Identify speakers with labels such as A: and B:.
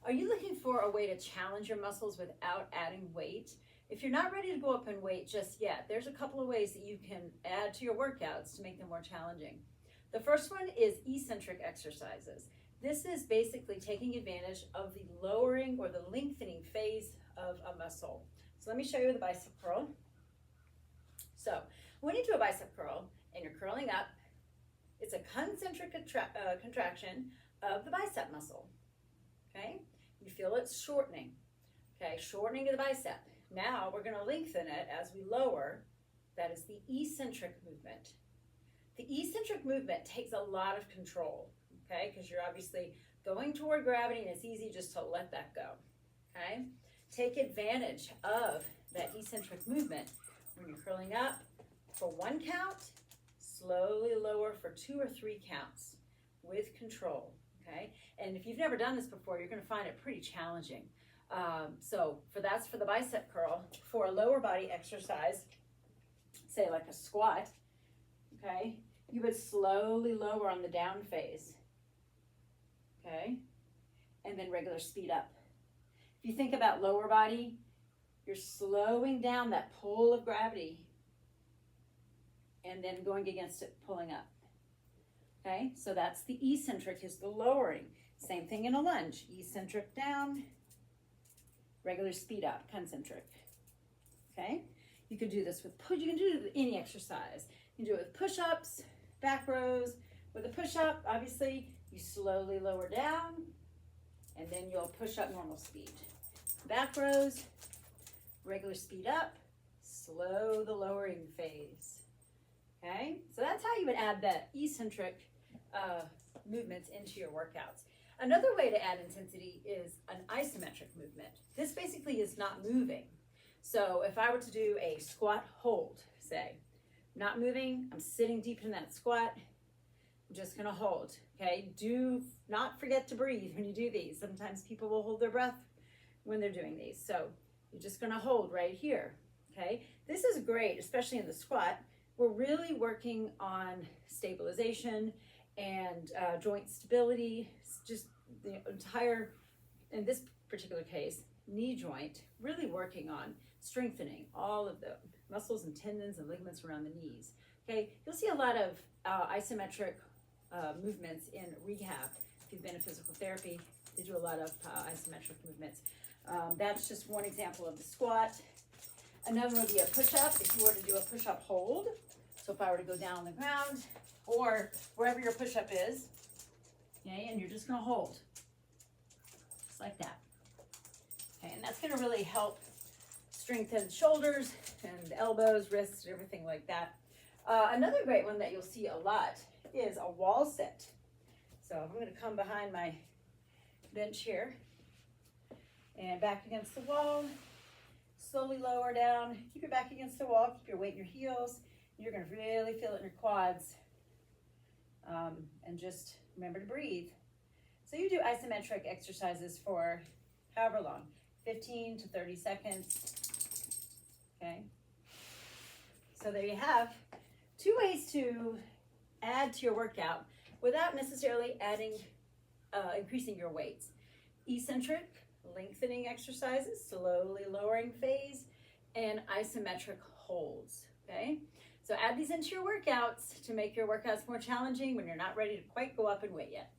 A: Are you looking for a way to challenge your muscles without adding weight? If you're not ready to go up in weight just yet, there's a couple of ways that you can add to your workouts to make them more challenging. The first one is eccentric exercises. This is basically taking advantage of the lowering or the lengthening phase of a muscle. So let me show you the bicep curl. So when you do a bicep curl and you're curling up, it's a concentric contraction of the bicep muscle. Okay, you feel it shortening. Okay, shortening of the bicep. Now we're going to lengthen it as we lower. That is the eccentric movement. The eccentric movement takes a lot of control, okay, because you're obviously going toward gravity and it's easy just to let that go. Okay, take advantage of that eccentric movement when you're curling up for 1 count, slowly lower for 2 or 3 counts with control. Okay, and if you've never done this before, you're going to find it pretty challenging. So that's for the bicep curl. For a lower body exercise, say like a squat, okay, you would slowly lower on the down phase, okay, and then regular speed up. If you think about lower body, you're slowing down that pull of gravity and then going against it, pulling up. Okay, so that's the eccentric, is the lowering. Same thing in a lunge. Eccentric down, regular speed up, concentric. Okay, you can do this with you can do it with any exercise. You can do it with push-ups, back rows. With a push-up, obviously, you slowly lower down, and then you'll push up normal speed. Back rows, regular speed up, slow the lowering phase. Okay, so that's how you would add that eccentric movements into your workouts. Another way to add intensity is an isometric movement. This basically is not moving. So if I were to do a squat hold, say, not moving, I'm sitting deep in that squat, I'm just gonna hold, okay? Do not forget to breathe when you do these. Sometimes people will hold their breath when they're doing these. So you're just gonna hold right here, okay? This is great, especially in the squat. We're really working on stabilization and joint stability, just the entire, in this particular case, knee joint, really working on strengthening all of the muscles and tendons and ligaments around the knees. Okay, you'll see a lot of isometric movements in rehab. If you've been in physical therapy, they do a lot of isometric movements. That's just one example of the squat. Another would be a push-up, if you were to do a push-up hold. So if I were to go down on the ground or wherever your push-up is, okay, and you're just gonna hold, just like that. Okay, and that's gonna really help strengthen shoulders and elbows, wrists, and everything like that. Another great one that you'll see a lot is a wall sit. So I'm gonna come behind my bench here and back against the wall, slowly lower down, keep your back against the wall, keep your weight in your heels. You're gonna really feel it in your quads. And just remember to breathe. So you do isometric exercises for however long, 15 to 30 seconds, okay? So there you have 2 ways to add to your workout without necessarily increasing your weights. Eccentric, lengthening exercises, slowly lowering phase, and isometric holds, okay? So add these into your workouts to make your workouts more challenging when you're not ready to quite go up in weight yet.